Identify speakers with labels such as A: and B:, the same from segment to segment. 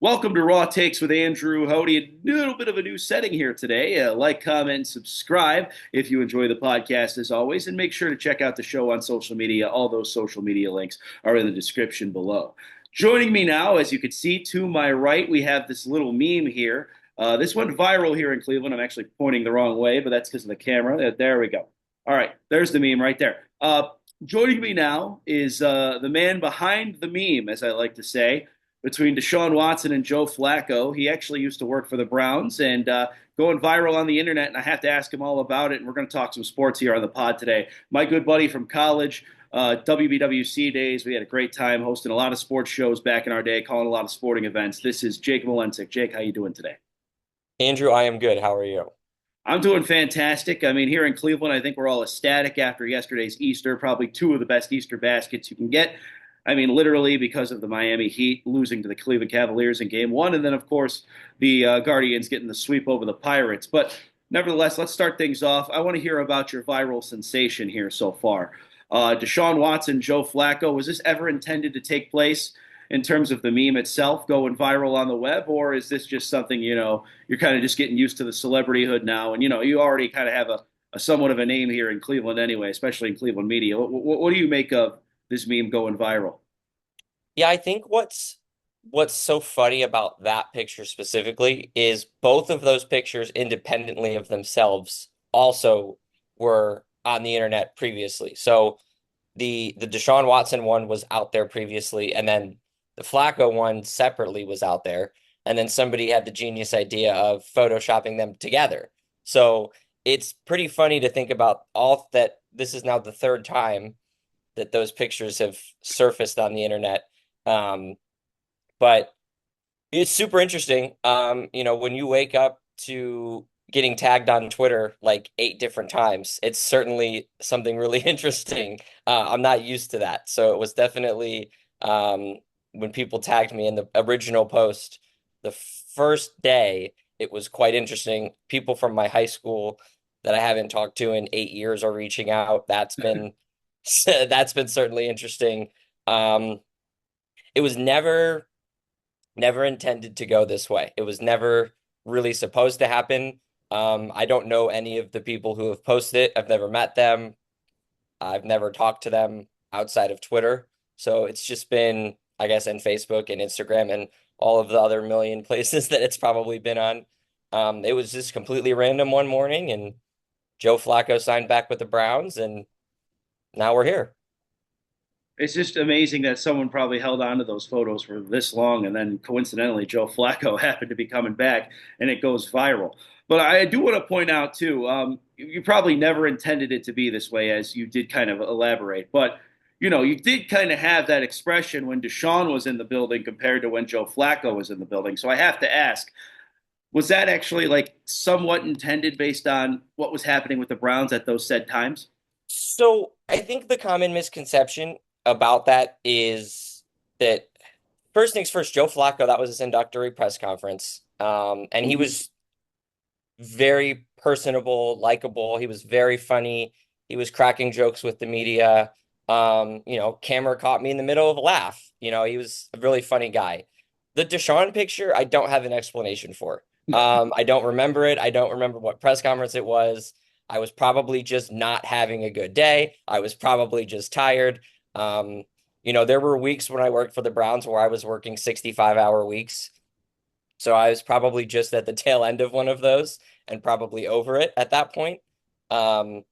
A: Welcome to Raw Takes with Andrew Hody. A little bit of a new setting here today. Like, comment, and subscribe if you enjoy the podcast as always, and make sure to check out the show on social media. All those social media links are in the description below. Joining me now, as you can see to my right, we have this little meme here. This went viral here in Cleveland. I'm actually pointing the wrong way, but that's because of the camera. There we go. All right, there's the meme right there. Joining me now is the man behind the meme, as I like to say, between Deshaun Watson and Joe Flacco. He actually used to work for the Browns and going viral on the internet, and I have to ask him all about it. And we're going to talk some sports here on the pod today. My good buddy from college, WBWC days. We had a great time hosting a lot of sports shows back in our day, calling a lot of sporting events. This is Jake Malensek. Jake, how you doing today?
B: Andrew, I am good. How are you?
A: I'm doing fantastic. I mean, here in Cleveland, I think we're all ecstatic after yesterday's Easter, probably two of the best Easter baskets you can get. I mean, literally because of the Miami Heat losing to the Cleveland Cavaliers in game one. And then, of course, the Guardians getting the sweep over the Pirates. But nevertheless, let's start things off. I want to hear about your viral sensation here so far. Deshaun Watson, Joe Flacco, was this ever intended to take place in terms of the meme itself going viral on the web? Or is this just something, you're kind of just getting used to the celebrityhood now? And, you already kind of have a somewhat of a name here in Cleveland anyway, especially in Cleveland media. What do you make of this meme going viral?
B: Yeah, I think what's so funny about that picture specifically is both of those pictures independently of themselves also were on the internet previously. So the Deshaun Watson one was out there previously, and then the Flacco one separately was out there, and then somebody had the genius idea of photoshopping them together. So it's pretty funny to think about all that this is now the third time that those pictures have surfaced on the internet. Um, but it's super interesting. When you wake up to getting tagged on Twitter like 8 different times, it's certainly something really interesting. I'm not used to that. So it was definitely when people tagged me in the original post the first day, it was quite interesting. People from my high school that I haven't talked to in 8 years are reaching out. That's been certainly interesting. Um, it was never intended to go this way. It was never really supposed to happen. I don't know any of the people who have posted it. I've never met them. I've never talked to them outside of Twitter. So it's just been, I guess, in Facebook and Instagram and all of the other million places that it's probably been on. It was just completely random one morning, and Joe Flacco signed back with the Browns, and now we're here.
A: It's just amazing that someone probably held on to those photos for this long, and then coincidentally, Joe Flacco happened to be coming back, and it goes viral. But I do want to point out too, you probably never intended it to be this way, as you did kind of elaborate. But you did kind of have that expression when Deshaun was in the building compared to when Joe Flacco was in the building. So I have to ask, was that actually like somewhat intended based on what was happening with the Browns at those said times?
B: So I think the common misconception about that is that first things first, Joe Flacco, that was his introductory press conference. And he
A: Mhm.
B: was very personable, likable. He was very funny. He was cracking jokes with the media. Camera caught me in the middle of a laugh. He was a really funny guy. The Deshaun picture, I don't have an explanation for. I don't remember it. I don't remember what press conference it was. I was probably just not having a good day. I was probably just tired. There were weeks when I worked for the Browns where I was working 65-hour weeks. So I was probably just at the tail end of one of those and probably over it at that point. Um,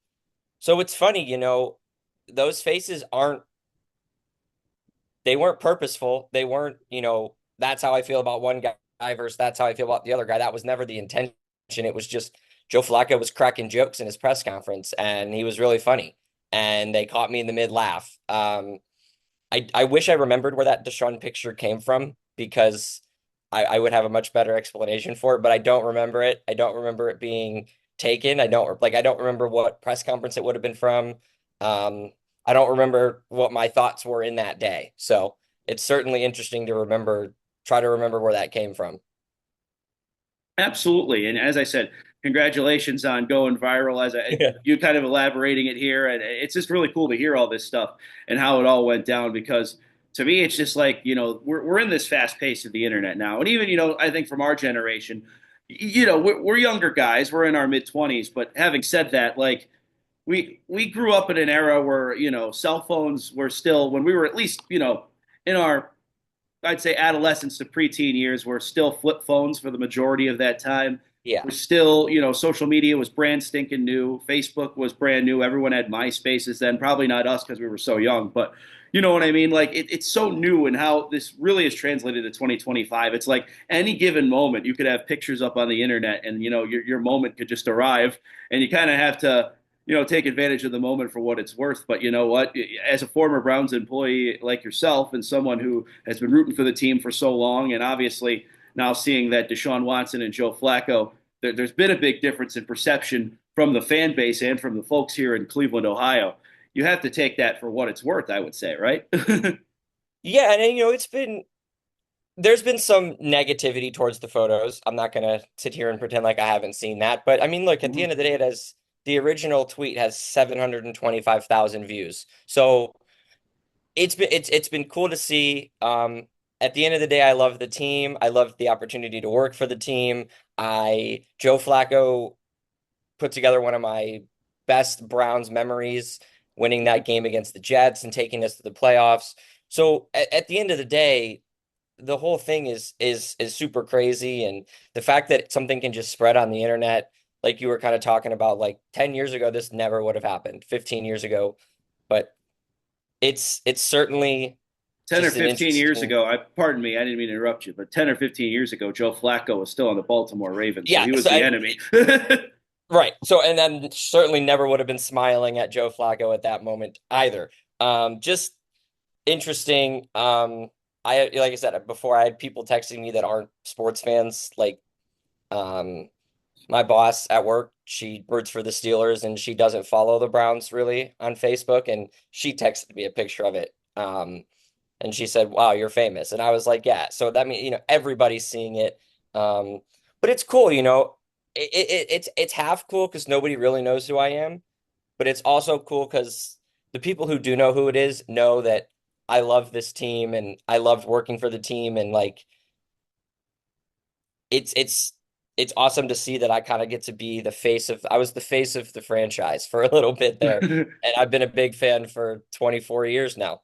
B: so it's funny, those faces they weren't purposeful. They weren't, that's how I feel about one guy versus that's how I feel about the other guy. That was never the intention. It was just Joe Flacco was cracking jokes in his press conference and he was really funny. And they caught me in the mid laugh. I wish I remembered where that Deshaun picture came from because I would have a much better explanation for it, but I don't remember it. I don't remember it being taken. I don't remember what press conference it would have been from. I don't remember what my thoughts were in that day. So it's certainly interesting to try to remember where that came from.
A: Absolutely. And as I said, congratulations on going viral
B: Yeah.
A: you kind of elaborating it here. And it's just really cool to hear all this stuff and how it all went down because to me, it's just like, we're in this fast pace of the internet now. And even, I think from our generation, we're younger guys, we're in our mid 20s. But having said that, like, we grew up in an era where, cell phones were still, when we were at least, in our, I'd say, adolescence to preteen years, were still flip phones for the majority of that time.
B: Yeah.
A: We're still, social media was brand stinking new. Facebook was brand new. Everyone had MySpaces then. Probably not us because we were so young, but you know what I mean? Like it's so new, and how this really is translated to 2025. It's like any given moment, you could have pictures up on the internet, and your moment could just arrive, and you kind of have to take advantage of the moment for what it's worth. But you know what? As a former Browns employee like yourself, and someone who has been rooting for the team for so long, and obviously now seeing that Deshaun Watson and Joe Flacco, there's been a big difference in perception from the fan base and from the folks here in Cleveland, Ohio. You have to take that for what it's worth, I would say, right?
B: Yeah, and there's been some negativity towards the photos. I'm not gonna sit here and pretend like I haven't seen that. But I mean, look, at the
A: Mhm.
B: end of the day, the original tweet has 725,000 views. So it's been cool to see. At the end of the day, I love the team. I love the opportunity to work for the team. Joe Flacco put together one of my best Browns memories, winning that game against the Jets and taking us to the playoffs. So at the end of the day, the whole thing is super crazy, and the fact that something can just spread on the internet, like you were kind of talking about, like 10 years ago, this never would have happened, 15 years ago, but it's certainly
A: 10 or
B: just an
A: 15 years
B: interesting.
A: ago, pardon me, I didn't mean to interrupt you, but 10 or 15 years ago, Joe Flacco was still on the Baltimore Ravens, so
B: Yeah,
A: he was
B: so
A: the enemy.
B: right. So, and then certainly never would have been smiling at Joe Flacco at that moment either. Just interesting. Like I said before, I had people texting me that aren't sports fans. Like, um, my boss at work, she roots for the Steelers and she doesn't follow the Browns really on Facebook. And she texted me a picture of it. And she said, "Wow, you're famous." And I was like, "Yeah." So that means, everybody's seeing it. Um, but it's cool, it's half cool because nobody really knows who I am, but it's also cool because the people who do know who it is know that I love this team and I loved working for the team, and like it's it's it's awesome to see that I kind of get to be I was the face of the franchise for a little bit there, and I've been a big fan for 24 years now.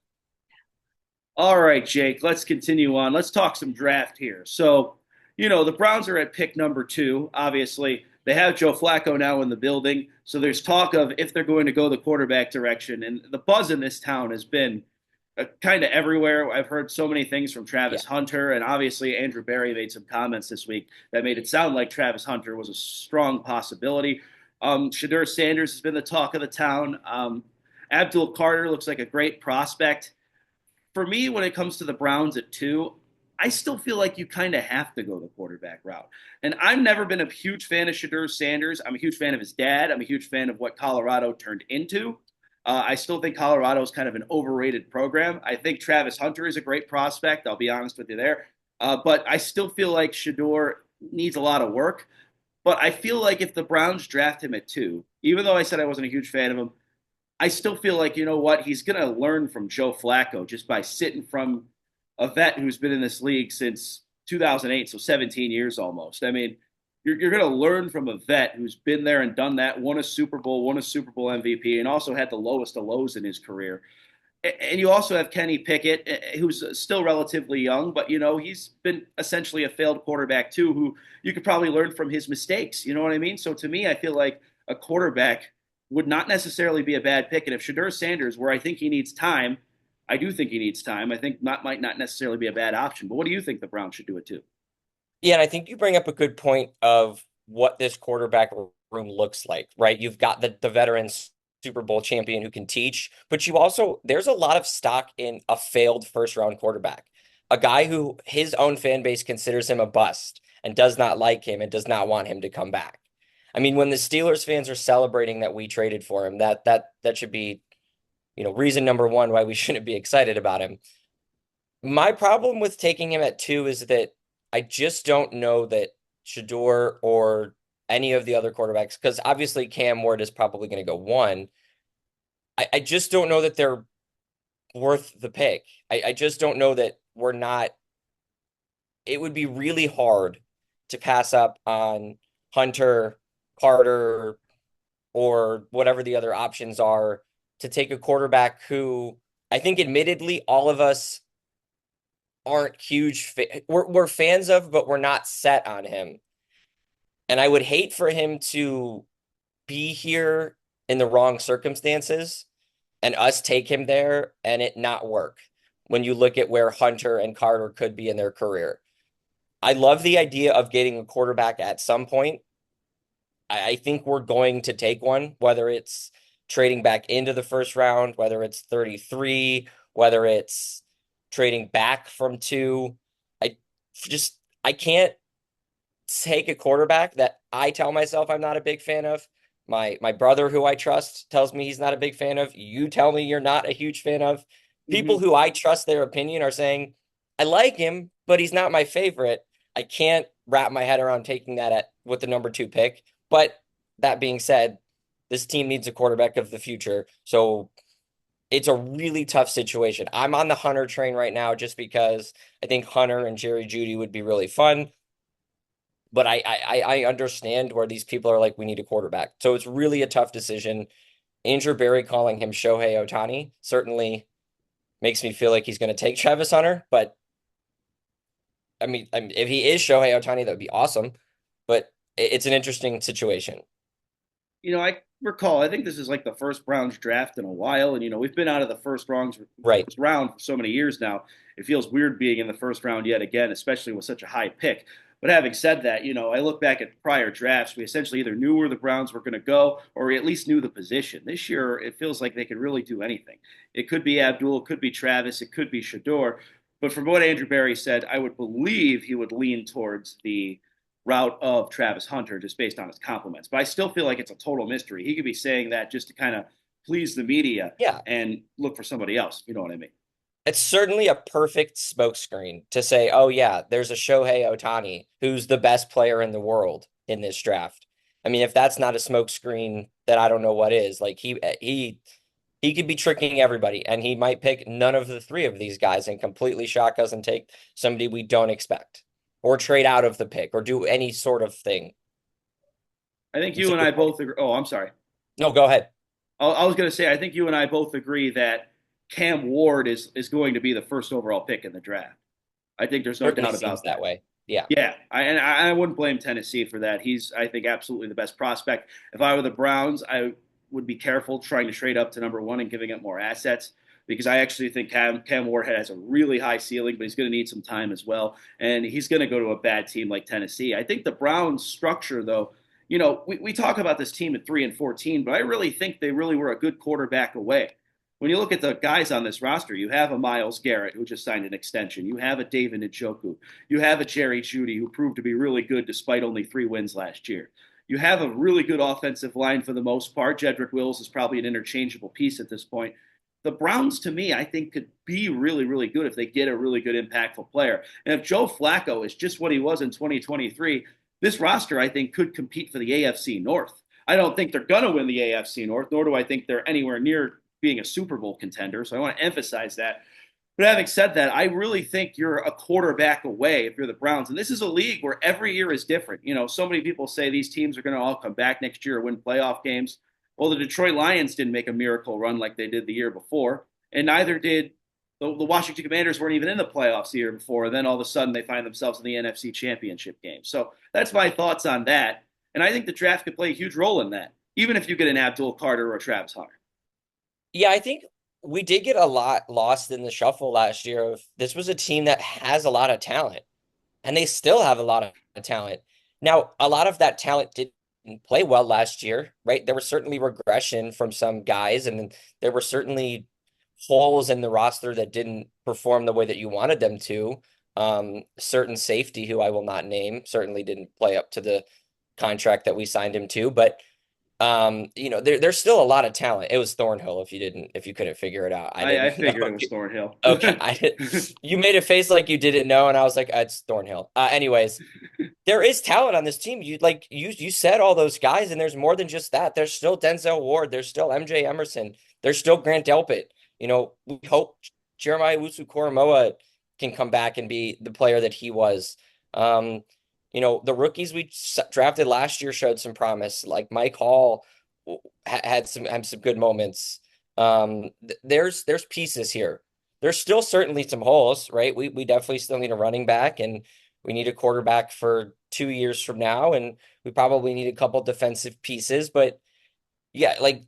A: All right, Jake, let's continue on. Let's talk some draft here. So, the Browns are at pick number two. Obviously, they have Joe Flacco now in the building. So there's talk of if they're going to go the quarterback direction. And the buzz in this town has been kind of everywhere. I've heard so many things from
B: Yeah.
A: Travis Hunter, and obviously Andrew Berry made some comments this week that made it sound like Travis Hunter was a strong possibility. Shedeur Sanders has been the talk of the town. Abdul Carter looks like a great prospect. For me, when it comes to the Browns at two, I still feel like you kind of have to go the quarterback route. And I've never been a huge fan of Shedeur Sanders. I'm a huge fan of his dad. I'm a huge fan of what Colorado turned into. I still think Colorado is kind of an overrated program. I think Travis Hunter is a great prospect. I'll be honest with you there. But I still feel like Shedeur needs a lot of work. But I feel like if the Browns draft him at two, even though I said I wasn't a huge fan of him, I still feel like, you know what, he's going to learn from Joe Flacco just by sitting from a vet who's been in this league since 2008, so 17 years almost. I mean, you're going to learn from a vet who's been there and done that, won a Super Bowl MVP, and also had the lowest of lows in his career. And you also have Kenny Pickett, who's still relatively young, but he's been essentially a failed quarterback too, who you could probably learn from his mistakes. You know what I mean? So to me, I feel like a quarterback would not necessarily be a bad pick. And if Shedeur Sanders, where I think he needs time, I do think he needs time. I think that might not necessarily be a bad option. But what do you think the Browns should do it too?
B: Yeah, and I think you bring up a good point of what this quarterback room looks like, right? You've got the veteran Super Bowl champion who can teach, but there's a lot of stock in a failed first round quarterback, a guy who his own fan base considers him a bust and does not like him and does not want him to come back. I mean, when the Steelers fans are celebrating that we traded for him, that should be, reason number one why we shouldn't be excited about him. My problem with taking him at two is that I just don't know that Shador or any of the other quarterbacks, because obviously Cam Ward is probably going to go one. I just don't know that they're worth the pick. I just don't know that we're not. It would be really hard to pass up on Hunter, Carter, or whatever the other options are to take a quarterback who I think admittedly all of us aren't we're fans of, but we're not set on him. And I would hate for him to be here in the wrong circumstances and us take him there and it not work when you look at where Hunter and Carter could be in their career. I love the idea of getting a quarterback at some point. I think we're going to take one, whether it's trading back into the first round, whether it's 33, whether it's trading back from two. I I can't take a quarterback that I tell myself I'm not a big fan of. My brother, who I trust, tells me he's not a big fan of. You tell me you're not a huge fan of. People
A: Hmm.
B: who I trust their opinion are saying, I like him, but he's not my favorite. I can't wrap my head around taking that at with the number two pick. But that being said, this team needs a quarterback of the future. So it's a really tough situation. I'm on the Hunter train right now just because I think Hunter and Jerry Judy would be really fun. But I understand where these people are like, we need a quarterback. So it's really a tough decision. Andrew Berry calling him Shohei Ohtani certainly makes me feel like he's going to take Travis Hunter. But I mean, if he is Shohei Ohtani, that would be awesome. But it's an interesting situation.
A: I recall, I think this is like the first Browns draft in a while. And, we've been out of the
B: Right.
A: first round for so many years now. It feels weird being in the first round yet again, especially with such a high pick. But having said that, I look back at prior drafts. We essentially either knew where the Browns were going to go or we at least knew the position. This year, it feels like they could really do anything. It could be Abdul, it could be Travis, it could be Shador. But from what Andrew Berry said, I would believe he would lean towards the route of Travis Hunter just based on his compliments. But I still feel like it's a total mystery. He could be saying that just to kind of please the media
B: Yeah.
A: and look for somebody else. You know what I mean?
B: It's certainly a perfect smokescreen to say, oh, yeah, there's a Shohei Ohtani who's the best player in the world in this draft. I mean, if that's not a smokescreen, then I don't know what is. Like he could be tricking everybody, and he might pick none of the three of these guys and completely shock us and take somebody we don't expect, or trade out of the pick, or do any sort of thing.
A: I think
B: And
A: you
B: to
A: and
B: your
A: I
B: point,
A: both agree. Oh, I'm sorry.
B: no, go ahead.
A: I was going to say, I think you and I both agree that Cam Ward is going to be the first overall pick in the draft. I think there's no
B: Certainly
A: doubt
B: seems
A: about
B: that
A: that.
B: way. Yeah.
A: Yeah, I wouldn't blame Tennessee for that. He's, I think, absolutely the best prospect. If I were the Browns, I would be careful trying to trade up to number one and giving up more assets because I actually think Cam Ward has a really high ceiling, but he's going to need some time as well. And he's going to go to a bad team like Tennessee. I think the Browns' structure, though, we talk about this team at 3-14, but I really think they really were a good quarterback away. When you look at the guys on this roster, you have a Myles Garrett who just signed an extension. You have a David Njoku. You have a Jerry Jeudy who proved to be really good despite only 3 wins last year. You have a really good offensive line for the most part. Jedrick Wills is probably an interchangeable piece at this point. The Browns, to me, I think could be really, really good if they get a really good, impactful player. And if Joe Flacco is just what he was in 2023, this roster, I think, could compete for the AFC North. I don't think they're going to win the AFC North, nor do I think they're anywhere near being a Super Bowl contender. So I want to emphasize that. But having said that, I really think you're a quarterback away if you're the Browns. And this is a league where every year is different. So many people say these teams are going to all come back next year or win playoff games. Well, the Detroit Lions didn't make a miracle run like they did the year before, and neither did the Washington Commanders weren't even in the playoffs the year before. And then all of a sudden they find themselves in the NFC Championship game. So that's my thoughts on that. And I think the draft could play a huge role in that, even if you get an Abdul Carter or a Travis Hunter.
B: Yeah, I think we did get a lot lost in the shuffle last year of this was a team that has a lot of talent and they still have a lot of talent. Now, a lot of that talent didn't play well last year, right? There was certainly regression from some guys, and then there were certainly holes in the roster that didn't perform the way that you wanted them to. Certain safety, who I will not name, certainly didn't play up to the contract that we signed him to, but there's still a lot of talent. It was Thornhill if you couldn't figure it out. I
A: I
B: didn't know.
A: figured it was Thornhill.
B: Okay, you made a face like you didn't know, and I was like, it's Thornhill. Anyways, there is talent on this team. You said all those guys, and there's more than just that. There's still Denzel Ward. There's still MJ Emerson. There's still Grant Delpit. We hope Jeremiah Owusu-Koramoah can come back and be the player that he was. Um, the rookies we drafted last year showed some promise. Like Mike Hall had some good moments. There's pieces here. There's still certainly some holes, right? We definitely still need a running back, and we need a quarterback for 2 years from now, and we probably need a couple defensive pieces. But yeah, like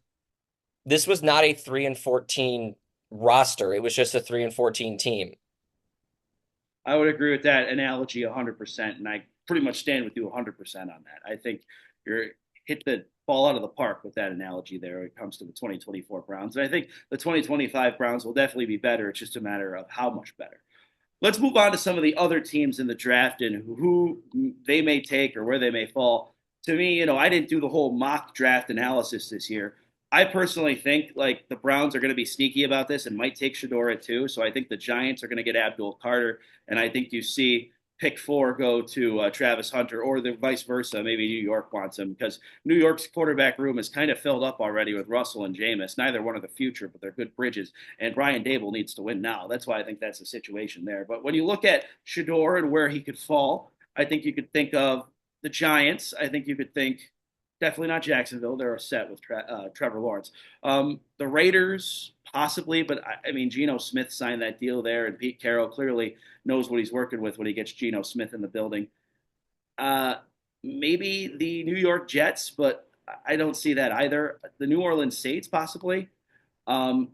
B: this was not a 3-14 roster. It was just a 3-14 team.
A: I would agree with that analogy 100%, and I pretty much stand with you 100% on that. I think you're hit the ball out of the park with that analogy there when it comes to the 2024 Browns. And I think the 2025 Browns will definitely be better. It's just a matter of how much better. Let's move on to some of the other teams in the draft and who they may take or where they may fall. To me, I didn't do the whole mock draft analysis this year. I personally think like the Browns are going to be sneaky about this and might take Shador at 2. So I think the Giants are going to get Abdul Carter, and I think you see pick 4 go to Travis Hunter, or the vice versa. Maybe New York wants him because New York's quarterback room is kind of filled up already with Russell and Jameis. Neither one of the future, but they're good bridges. And Brian Dable needs to win now. That's why I think that's the situation there. But when you look at Shador and where he could fall, I think you could think of the Giants. I think you could think definitely not Jacksonville. They're set with Trevor Lawrence. The Raiders, possibly, but I mean, Geno Smith signed that deal there, and Pete Carroll clearly knows what he's working with when he gets Geno Smith in the building. Uh, Maybe the New York Jets, but I don't see that either. The New Orleans Saints, possibly. Um,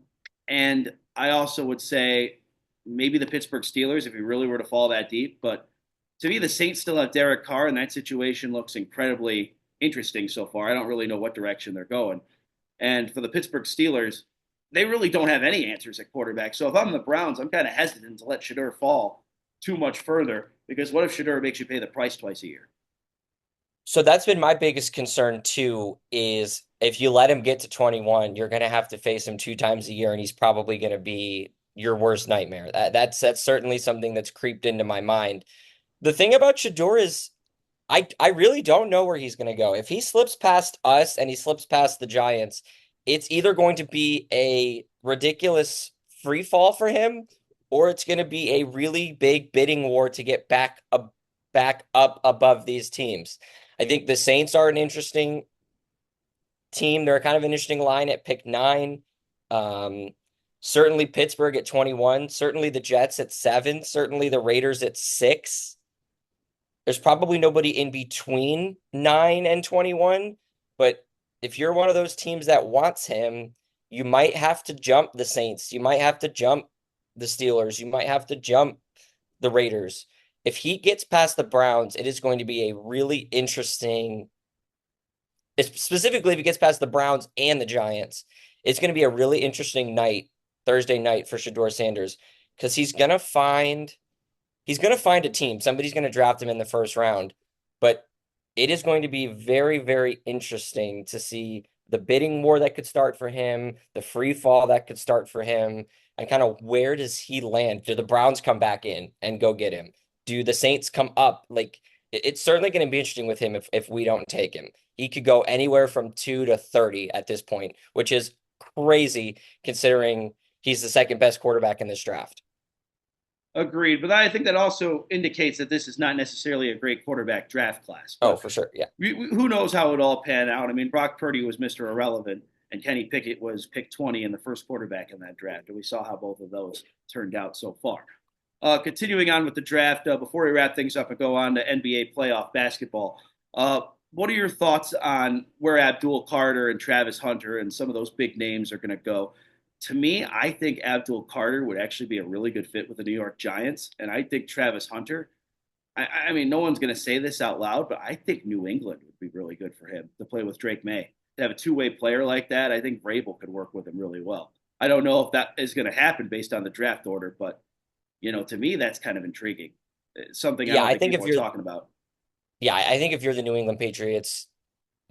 A: and I also would say maybe the Pittsburgh Steelers if you really were to fall that deep. But to me, the Saints still have Derek Carr, and that situation looks incredibly interesting so far. I don't really know what direction they're going. And for the Pittsburgh Steelers, they really don't have any answers at quarterback. So if I'm the Browns, I'm kind of hesitant to let Shador fall too much further because what if Shador makes you pay the price twice a year?
B: So that's been my biggest concern too, is if you let him get to 21, you're going to have to face him 2 times a year, and he's probably going to be your worst nightmare. That's certainly something that's creeped into my mind. The thing about Shador is I really don't know where he's going to go. If he slips past us and he slips past the Giants, it's either going to be a ridiculous free fall for him, or it's going to be a really big bidding war to get back up above these teams. I think the Saints are an interesting team. They're kind of an interesting line at pick 9. Um, Certainly Pittsburgh at 21. Certainly the Jets at 7. Certainly the Raiders at 6. There's probably nobody in between 9 and 21, but if you're one of those teams that wants him, you might have to jump the Saints. You might have to jump the Steelers. You might have to jump the Raiders. If he gets past the Browns, it is going to be a really interesting, specifically if he gets past the Browns and the Giants, it's going to be a really interesting night, Thursday night for Shador Sanders, because he's going to find a team. Somebody's going to draft him in the first round. But it is going to be very, very interesting to see the bidding war that could start for him, the free fall that could start for him, and kind of where does he land? Do the Browns come back in and go get him? Do the Saints come up? Like, it's certainly going to be interesting with him if we don't take him. He could go anywhere from 2 to 30 at this point, which is crazy considering he's the second best quarterback in this draft.
A: Agreed. But I think that also indicates that this is not necessarily a great quarterback draft class.
B: Oh,
A: But
B: for sure. Yeah.
A: who knows how it all pan out? I mean, Brock Purdy was Mr. Irrelevant, and Kenny Pickett was picked 20 and the first quarterback in that draft. And we saw how both of those turned out so far. Continuing on with the draft, before we wrap things up and go on to NBA playoff basketball, what are your thoughts on where Abdul Carter and Travis Hunter and some of those big names are going to go? To me, I think Abdul Carter would actually be a really good fit with the New York Giants. And I think Travis Hunter, I mean, no one's going to say this out loud, but I think New England would be really good for him to play with Drake May. To have a two-way player like that, I think Vrabel could work with him really well. I don't know if that is going to happen based on the draft order, but, to me, that's kind of intriguing. It's something I
B: Yeah,
A: don't
B: I
A: think
B: think if
A: people are
B: you're
A: talking about.
B: yeah, I think if you're the New England Patriots,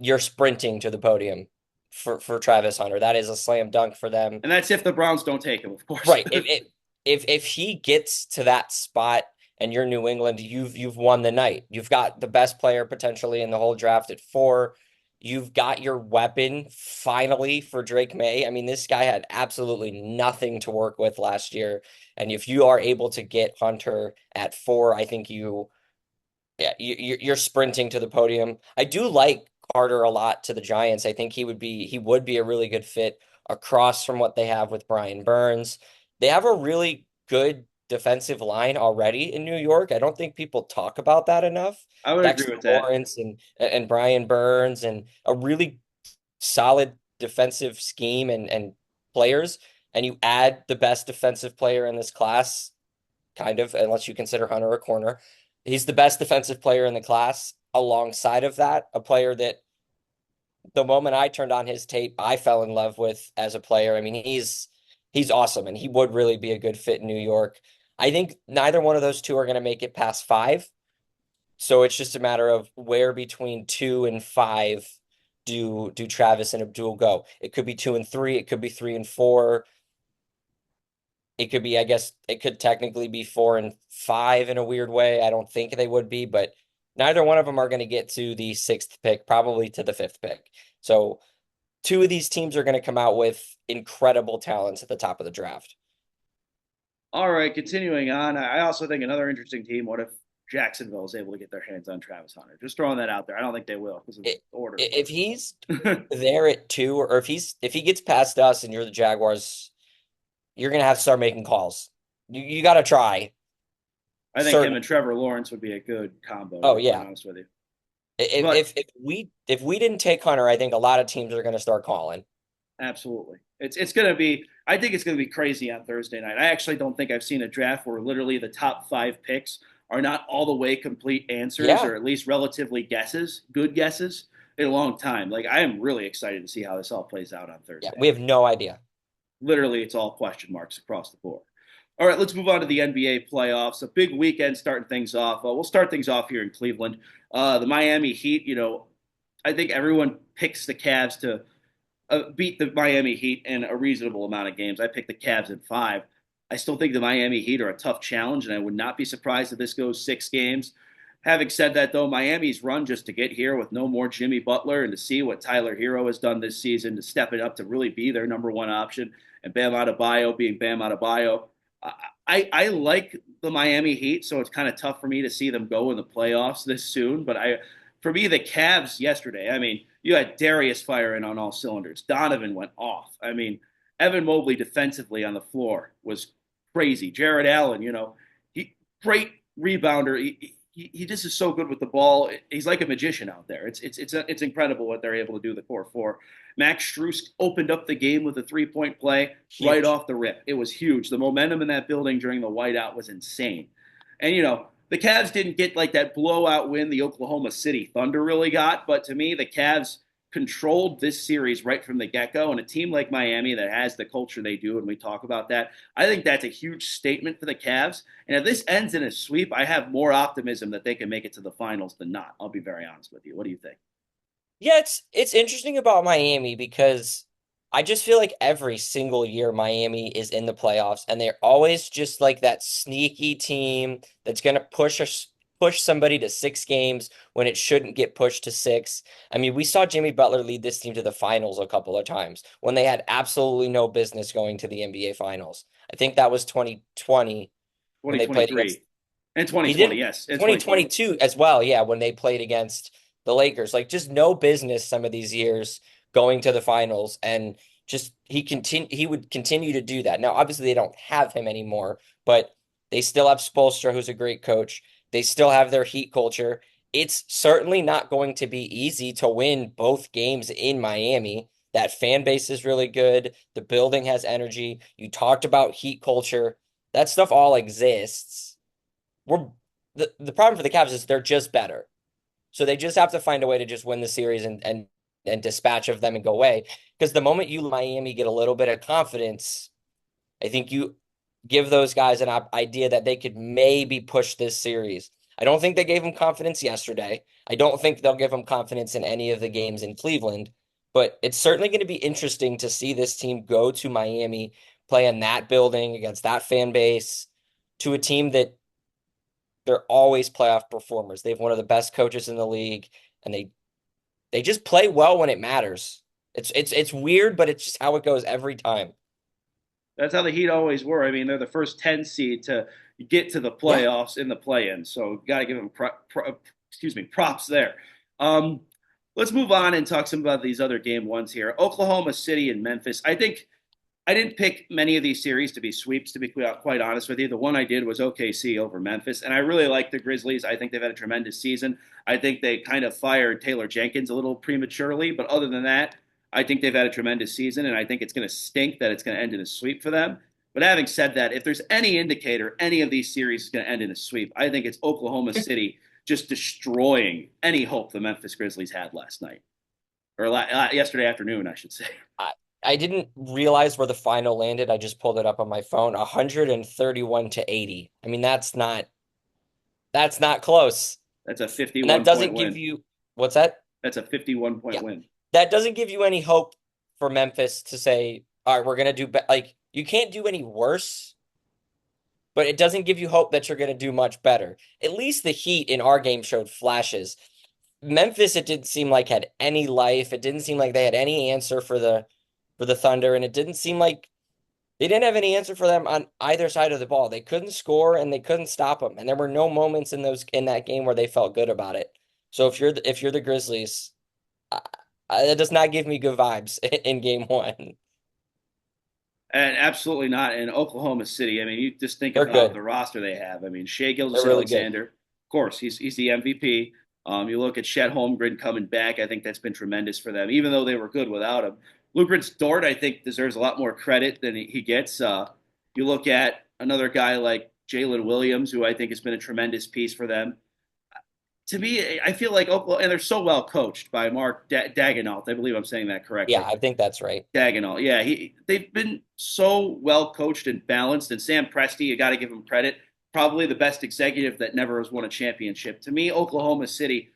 B: you're sprinting to the podium for Travis Hunter. That is a slam dunk for them.
A: And that's if the Browns don't take him, of course.
B: Right. If he gets to that spot and you're New England, you've won the night. You've got the best player potentially in the whole draft at 4. You've got your weapon finally for Drake May. I mean, this guy had absolutely nothing to work with last year. And if you are able to get Hunter at 4, I think yeah, you're sprinting to the podium. I do like Carter a lot to the Giants. I think he would be a really good fit across from what they have with Brian Burns. They have a really good defensive line already in New York. I don't think people talk about that enough.
A: I would agree
B: Dexter
A: with that.
B: Lawrence and Brian Burns and a really solid defensive scheme and players, and you add the best defensive player in this class, kind of, unless you consider Hunter a corner. He's the best defensive player in the class. Alongside of that, a player that the moment I turned on his tape, I fell in love with as a player. I mean, he's awesome, and he would really be a good fit in New York. I think neither one of those two are going to make it past 5. So it's just a matter of where between 2 and 5 do Travis and Abdul go. It could be 2 and 3. It could be 3 and 4. It could be, I guess, it could technically be 4 and 5 in a weird way. I don't think they would be, but neither one of them are going to get to the 6th pick, probably to the 5th pick. So two of these teams are going to come out with incredible talents at the top of the draft.
A: All right, continuing on. I also think another interesting team. What if Jacksonville is able to get their hands on Travis Hunter? Just throwing that out there. I don't think they will because of the order.
B: If he's
A: But
B: there at 2, or if he gets past us and you're the Jaguars, you're going to have to start making calls. You got to try.
A: I think him
B: Certainly.
A: and Trevor Lawrence would be a good combo, to
B: Oh
A: be quite
B: yeah.
A: honest with you.
B: If
A: But
B: if if we didn't take Hunter, I think a lot of teams are going to start calling.
A: absolutely, it's going to be. I think it's going to be crazy on Thursday night. I actually don't think I've seen a draft where literally the top 5 picks are not all the way complete answers,
B: Yeah.
A: or at least relatively guesses, good guesses, in a long time. Like I am really excited to see how this all plays out on
B: Yeah.
A: Thursday.
B: We have no idea.
A: Literally, it's all question marks across the board. All right, let's move on to the NBA playoffs. A big weekend starting things off. We'll start things off here in Cleveland. The Miami Heat, I think everyone picks the Cavs to beat the Miami Heat in a reasonable amount of games. I picked the Cavs in 5. I still think the Miami Heat are a tough challenge, and I would not be surprised if this goes 6 games. Having said that, though, Miami's run just to get here with no more Jimmy Butler and to see what Tyler Hero has done this season to step it up to really be their number one option, and Bam Adebayo being Bam Adebayo. I like the Miami Heat, so it's kind of tough for me to see them go in the playoffs this soon. But for me, the Cavs yesterday, I mean, you had Darius firing on all cylinders. Donovan went off. I mean, Evan Mobley defensively on the floor was crazy. Jared Allen, he great rebounder. He just is so good with the ball. He's like a magician out there. It's incredible what they're able to do. The core four. Max Strus opened up the game with a 3-point play right
B: Huge.
A: off the rip. It was huge. The momentum in that building during the whiteout was insane. And the Cavs didn't get like that blowout win the Oklahoma City Thunder really got, but to me, the Cavs controlled this series right from the get-go. And a team like Miami that has the culture they do, and we talk about that, I think that's a huge statement for the Cavs. And if this ends in a sweep, I have more optimism that they can make it to the finals than not. I'll be very honest with you. What do you think?
B: Yeah, it's interesting about Miami because I just feel like every single year Miami is in the playoffs and they're always just like that sneaky team that's going to push somebody to 6 games when it shouldn't get pushed to 6. I mean, we saw Jimmy Butler lead this team to the finals a couple of times when they had absolutely no business going to the NBA finals. I think that was 2020 when they played against
A: 2023 and
B: he
A: 2020,
B: did
A: yes, and 2020.
B: 2022 as well, yeah, when they played against the Lakers. Like just no business some of these years going to the finals and just he would continue to do that. Now, obviously they don't have him anymore, but they still have Spoelstra, who's a great coach. They still have their Heat culture. It's certainly not going to be easy to win both games in Miami. That fan base is really good. The building has energy. You talked about Heat culture. That stuff all exists. We're the problem for the Cavs is they're just better. So they just have to find a way to just win the series and dispatch of them and go away. Because the moment you Miami get a little bit of confidence, I think you give those guys an idea that they could maybe push this series. I don't think they gave them confidence yesterday. I don't think they'll give them confidence in any of the games in Cleveland, but it's certainly going to be interesting to see this team go to Miami, play in that building against that fan base, to a team that they're always playoff performers. They have one of the best coaches in the league, and they They just play well when it matters. It's weird, but it's just how it goes every time.
A: That's how the Heat always were. I mean, they're the first 10 seed to get to the
B: Yeah.
A: playoffs in the play-in. So got to give them props there. Um, let's move on and talk some about these other game ones here. Oklahoma City and Memphis. I think I didn't pick many of these series to be sweeps, to be quite honest with you. The one I did was OKC over Memphis, and I really like the Grizzlies. I think they've had a tremendous season. I think they kind of fired Taylor Jenkins a little prematurely, but other than that, I think they've had a tremendous season, and I think it's going to stink that it's going to end in a sweep for them. But having said that, if there's any indicator any of these series is going to end in a sweep, I think it's Oklahoma City just destroying any hope the Memphis Grizzlies had last night, or yesterday afternoon, I should say.
B: I, I didn't realize where the final landed. I just pulled it up on my phone. 131 to 80. I mean, that's not close.
A: That's a
B: And that
A: 51 point
B: doesn't give
A: win.
B: you what's that?
A: That's a 51 point
B: Yeah.
A: win.
B: That doesn't give you any hope for Memphis to say, all right, we're gonna do like you can't do any worse, but it doesn't give you hope that you're gonna do much better. At least the Heat in our game showed flashes. Memphis, it didn't seem like had any life. It didn't seem like they had any answer for the Thunder, and it didn't seem like they didn't have any answer for them on either side of the ball. They couldn't score and they couldn't stop them, and there were no moments in that game where they felt good about it. So if you're the Grizzlies, I, that does not give me good vibes in game one.
A: And absolutely not in Oklahoma City. I mean, you just think
B: They're
A: about
B: good.
A: the roster they have. I mean, Shea
B: They're really good.
A: Gilgeous-Alexander, of course, he's the MVP. You look at Chet Holmgren coming back. I think that's been tremendous for them, even though they were good without him. Luguentz Dort, I think, deserves a lot more credit than he gets. You look at another guy like Jalen Williams, who I think has been a tremendous piece for them. To me, I feel like Oklahoma, and they're so well coached by Mark Daigneault. I believe I'm saying that
B: Yeah,
A: correctly.
B: I think that's right.
A: Dagenhall. Yeah, they've been so well coached and balanced. And Sam Presti, you got to give him credit. Probably the best executive that never has won a championship. To me, Oklahoma City,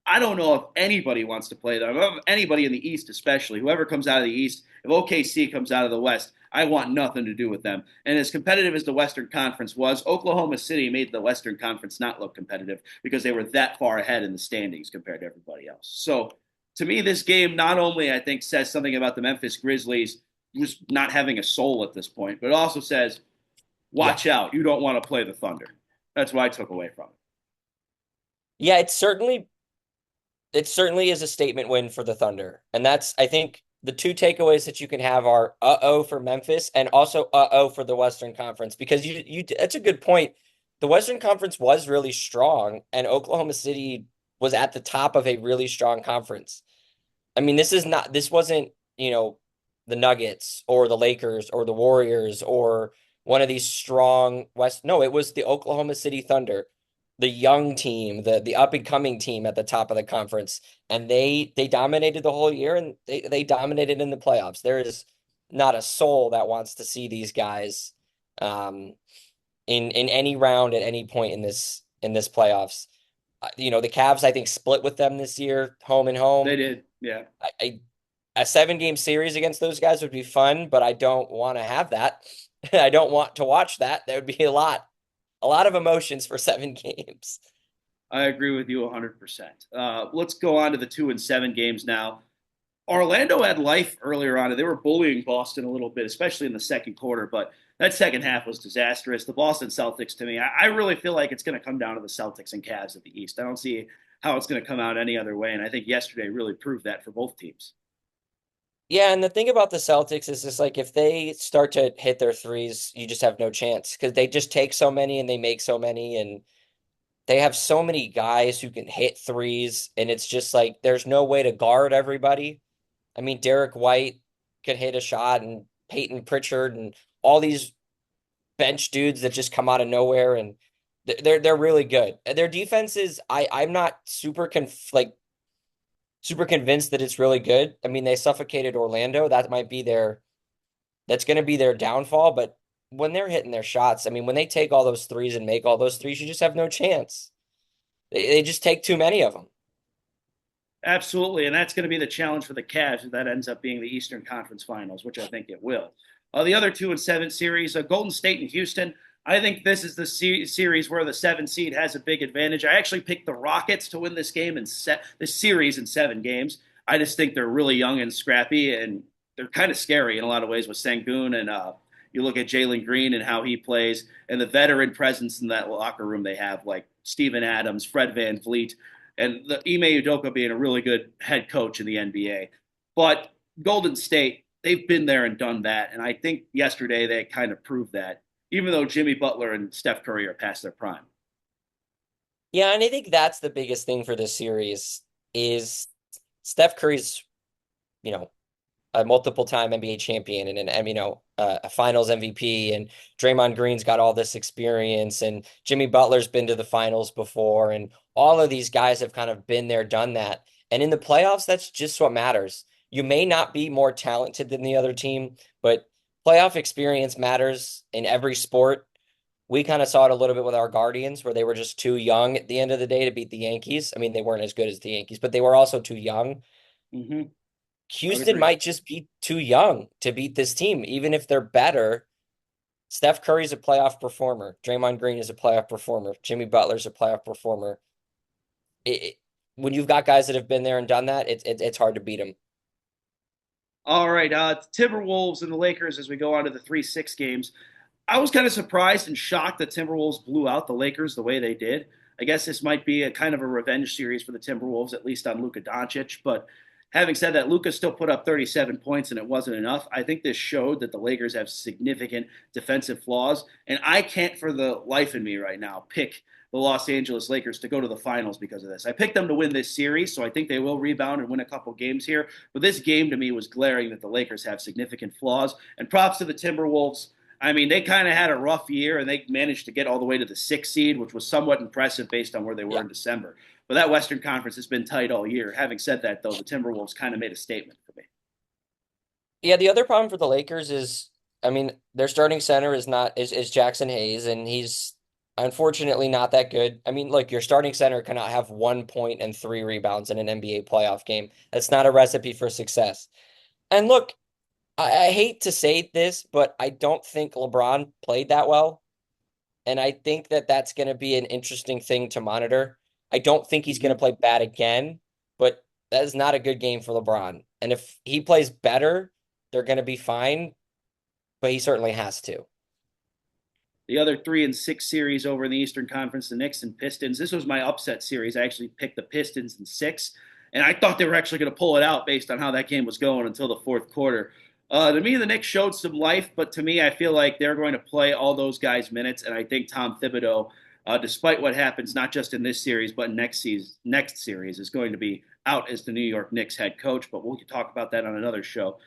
A: I don't know if anybody wants to play them. If anybody in the East, especially whoever comes out of the East. If OKC comes out of the West, I want nothing to do with them. And as competitive as the Western Conference was, Oklahoma City made the Western Conference not look competitive because they were that far ahead in the standings compared to everybody else. So to me, this game not only I think says something about the Memphis Grizzlies just not having a soul at this point, but it also says,
B: Yeah.
A: watch out, you don't want to play the Thunder. That's what I took away from it.
B: Yeah, it certainly is a statement win for the Thunder. And that's, I think, the two takeaways that you can have are uh-oh for Memphis and also uh-oh for the Western Conference because you that's a good point. The Western Conference was really strong and Oklahoma City was at the top of a really strong conference. I mean, this wasn't, the Nuggets or the Lakers or the Warriors or one of these strong West. No, it was the Oklahoma City Thunder, the young team, the up and coming team at the top of the conference. And they dominated the whole year and they dominated in the playoffs. There is not a soul that wants to see these guys um in any round at any point in this playoffs. The Cavs, I think, split with them this year, home and
A: They
B: home.
A: did, yeah.
B: I a 7-game series against those guys would be fun, but I don't want to have that. I don't want to watch that. That would be a lot of emotions for 7 games.
A: I agree with you 100%. Let's go on to the 2 and 7 games now. Orlando had life earlier on, and they were bullying Boston a little bit, especially in the second quarter. But that second half was disastrous. The Boston Celtics, to me, I really feel like it's going to come down to the Celtics and Cavs at the East. I don't see how it's going to come out any other way, and I think yesterday really proved that for both teams.
B: Yeah, and the thing about the Celtics is just like if they start to hit their threes, you just have no chance because they just take so many and they make so many and they have so many guys who can hit threes and it's just like there's no way to guard everybody. I mean, Derek White could hit a shot and Peyton Pritchard and all these bench dudes that just come out of nowhere and they're really good. Their defense is I'm not super convinced that it's really good. I mean, they suffocated Orlando. That's going to be their downfall, but when they're hitting their shots, I mean, when they take all those threes and make all those threes, you just have no chance. They just take too many of them.
A: Absolutely, and that's going to be the challenge for the Cavs if that ends up being the Eastern Conference Finals, which I think it will. The other 2 and 7 series, Golden State and Houston. I think this is the series where the 7 seed has a big advantage. I actually picked the Rockets to win this game and set this series in 7 games. I just think they're really young and scrappy, and they're kind of scary in a lot of ways with Sengun. And you look at Jalen Green and how he plays, and the veteran presence in that locker room they have, like Steven Adams, Fred Van Vliet, and the Ime Udoka being a really good head coach in the NBA. But Golden State, they've been there and done that. And I think yesterday they kind of proved that, even though Jimmy Butler and Steph Curry are past their prime.
B: Yeah, and I think that's the biggest thing for this series is Steph Curry's, you know, a multiple time NBA champion and a finals MVP, and Draymond Green's got all this experience, and Jimmy Butler's been to the finals before, and all of these guys have kind of been there, done that. And in the playoffs, that's just what matters. You may not be more talented than the other team, but playoff experience matters in every sport. We kind of saw it a little bit with our Guardians, where they were just too young at the end of the day to beat the Yankees. I mean, they weren't as good as the Yankees, but they were also too young.
A: Mm-hmm. I would
B: Houston
A: agree.
B: might just be too young to beat this team, even if they're better. Steph Curry's a playoff performer. Draymond Green is a playoff performer. Jimmy Butler's a playoff performer. It, it- when you've got guys that have been there and done that, it's hard to beat them.
A: All right, Timberwolves and the Lakers as we go on to the 3-6 games. I was kind of surprised and shocked that Timberwolves blew out the Lakers the way they did. I guess this might be a kind of a revenge series for the Timberwolves, at least on Luka Doncic. But having said that, Luka still put up 37 points and it wasn't enough. I think this showed that the Lakers have significant defensive flaws. And I can't for the life in me right now pick the Los Angeles Lakers to go to the finals because of this. I picked them to win this series, so I think they will rebound and win a couple games here. But this game to me was glaring that the Lakers have significant flaws. And props to the Timberwolves. I mean, they kind of had a rough year and they managed to get all the way to the 6 seed, which was somewhat impressive based on where they were
B: Yeah.
A: in December. But that Western Conference has been tight all year. Having said that, though, the Timberwolves kind of made a statement for me.
B: Yeah, the other problem for the Lakers is, I mean, their starting center is not is Jackson Hayes, and he's unfortunately not that good. I mean, look, your starting center cannot have 1 point and 3 rebounds in an NBA playoff game. That's not a recipe for success. And look, I hate to say this, but I don't think LeBron played that well. And I think that that's going to be an interesting thing to monitor. I don't think he's going to
A: Mm-hmm.
B: play bad again, but that is not a good game for LeBron. And if he plays better, they're going to be fine, but he certainly has to.
A: The other 3-6 series over in the Eastern Conference, the Knicks and Pistons. This was my upset series. I actually picked the Pistons in 6, and I thought they were actually going to pull it out based on how that game was going until the fourth quarter. To me, the Knicks showed some life, but to me, I feel like they're going to play all those guys minutes, and I think Tom Thibodeau, despite what happens not just in this series but next series, is going to be out as the New York Knicks head coach. But we'll talk about that on another show.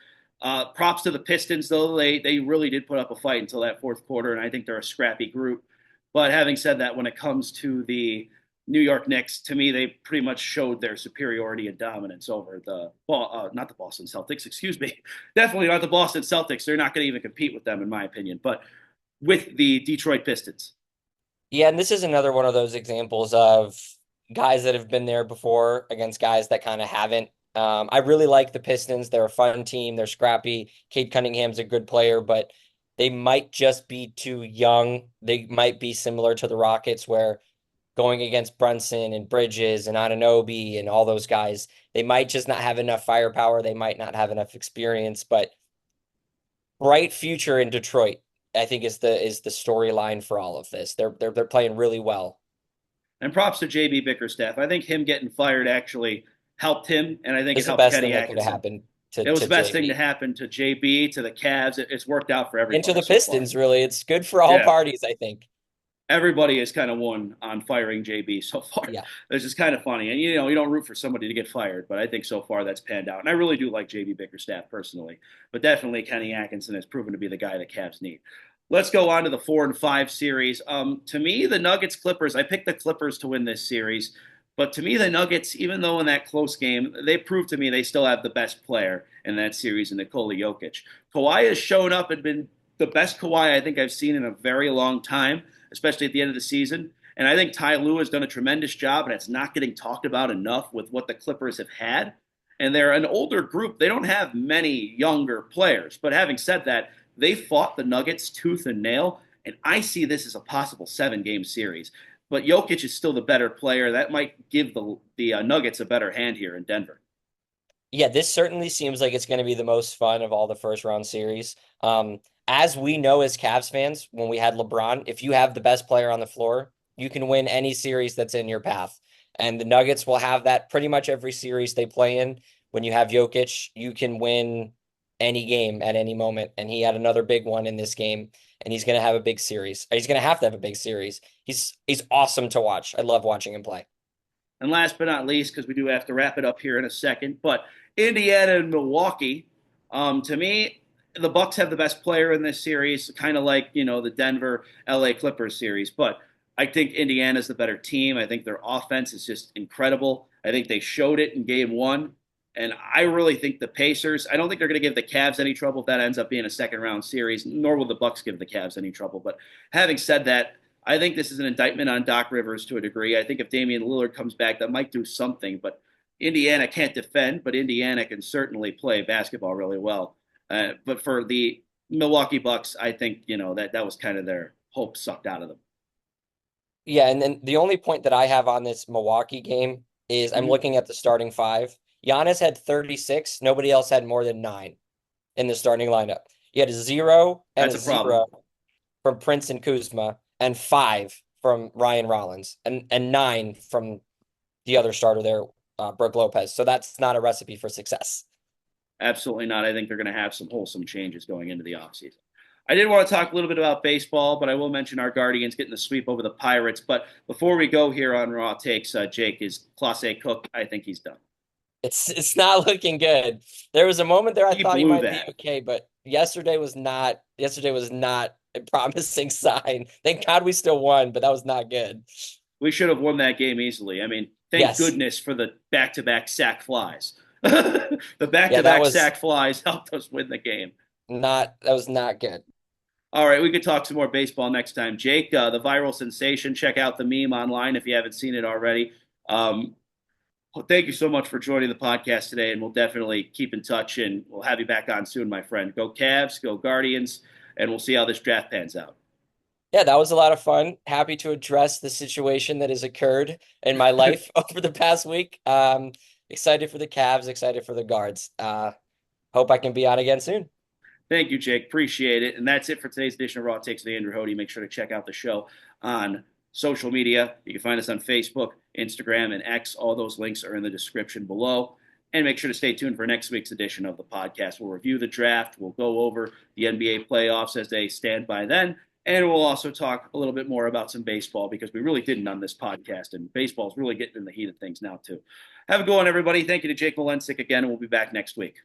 A: Props to the Pistons, though. They really did put up a fight until that fourth quarter, and I think they're a scrappy group. But having said that, when it comes to the New York Knicks, to me, they pretty much showed their superiority and dominance over not the Boston Celtics, excuse me. Definitely not the Boston Celtics. They're not going to even compete with them, in my opinion, but with the Detroit Pistons.
B: Yeah, and this is another one of those examples of guys that have been there before against guys that kind of haven't. I really like the Pistons. They're a fun team. They're scrappy. Cade Cunningham's a good player, but they might just be too young. They might be similar to the Rockets, where going against Brunson and Bridges and Anunoby and all those guys, they might just not have enough firepower. They might not have enough experience, but bright future in Detroit, I think is the storyline for all of this. They're playing really well.
A: And props to JB Bickerstaff. I think him getting fired actually helped him, and I think it
B: It's the
A: helped
B: best
A: Kenny
B: thing that could have
A: Atkinson.
B: happened
A: It was
B: to
A: the best thing to
B: JB
A: happen to JB, to the Cavs. It's worked out for
B: and to
A: everybody
B: the
A: so far.
B: Pistons, really. It's good for all
A: Yeah,
B: parties, I think.
A: everybody has kind of won on firing JB so far.
B: Yeah.
A: It's just kind of funny. And, you don't root for somebody to get fired, but I think so far that's panned out. And I really do like JB Bickerstaff personally, but definitely Kenny Atkinson has proven to be the guy the Cavs need. Let's go on to the 4-5 series. To me, the Nuggets Clippers, I picked the Clippers to win this series. But to me, the Nuggets, even though in that close game, they proved to me they still have the best player in that series in Nikola Jokic. Kawhi has shown up and been the best Kawhi I think I've seen in a very long time, especially at the end of the season. And I think Ty Lue has done a tremendous job, and it's not getting talked about enough with what the Clippers have had. And they're an older group. They don't have many younger players. But having said that, they fought the Nuggets tooth and nail. And I see this as a possible 7-game series. But Jokic is still the better player. That might give the Nuggets a better hand here in Denver.
B: Yeah, this certainly seems like it's going to be the most fun of all the first round series. As we know as Cavs fans, when we had LeBron, if you have the best player on the floor, you can win any series that's in your path. And the Nuggets will have that pretty much every series they play in. When you have Jokic, you can win any game at any moment. And he had another big one in this game, and he's going to have a big series. He's going to have a big series. He's awesome to watch. I love watching him play.
A: And last but not least, because we do have to wrap it up here in a second, but Indiana and Milwaukee, to me, the Bucks have the best player in this series, kind of like the Denver LA Clippers series. But I think Indiana's the better team. I think their offense is just incredible. I think they showed it in Game One, and I really think the Pacers. I don't think they're going to give the Cavs any trouble if that ends up being a second round series. Nor will the Bucks give the Cavs any trouble. But having said that, I think this is an indictment on Doc Rivers to a degree. I think if Damian Lillard comes back, that might do something. But Indiana can't defend, but Indiana can certainly play basketball really well. But for the Milwaukee Bucks, I think that was kind of their hope sucked out of them.
B: Yeah, and then the only point that I have on this Milwaukee game is I'm
A: Mm-hmm.
B: looking at the starting five. Giannis had 36. Nobody else had more than 9 in the starting lineup. You had a 0 and
A: That's
B: a
A: a problem.
B: 0 from Prince and Kuzma, and 5 from Ryan Rollins, and 9 from the other starter there, Brooke Lopez. So that's not a recipe for success.
A: Absolutely not. I think they're going to have some wholesome changes going into the offseason. I did want to talk a little bit about baseball, but I will mention our Guardians getting the sweep over the Pirates. But before we go here on Raw Takes, Jake, is Clase Cook? I think he's done.
B: It's not looking good. There was a moment there I
A: He
B: thought he
A: blew
B: might be
A: that.
B: okay, but yesterday was not a promising sign. Thank God we still won, but that was not good.
A: We should have won that game easily. I mean, thank
B: Yes.
A: goodness for the back-to-back sack flies. The
B: Yeah, that
A: back-to-back
B: was
A: sack flies helped us win the game.
B: not good.
A: All right, we could talk some more baseball next time. Jake, the viral sensation, check out the meme online if you haven't seen it already. Um, well, thank you so much for joining the podcast today, and we'll definitely keep in touch, and we'll have you back on soon, my friend. Go Cavs, go Guardians, and we'll see how this draft pans out.
B: Yeah, that was a lot of fun. Happy to address the situation that has occurred in my life over the past week. Excited for the Cavs, excited for the Guards. Hope I can be on again soon.
A: Thank you, Jake. Appreciate it. And that's it for today's edition of Raw Takes with Andrew Hody. Make sure to check out the show on social media. You can find us on Facebook, Instagram, and X. All those links are in the description below. And make sure to stay tuned for next week's edition of the podcast. We'll review the draft. We'll go over the NBA playoffs as they stand by then. And we'll also talk a little bit more about some baseball because we really didn't on this podcast. And baseball is really getting in the heat of things now, too. Have a good one, everybody. Thank you to Jake Malensek again, and we'll be back next week.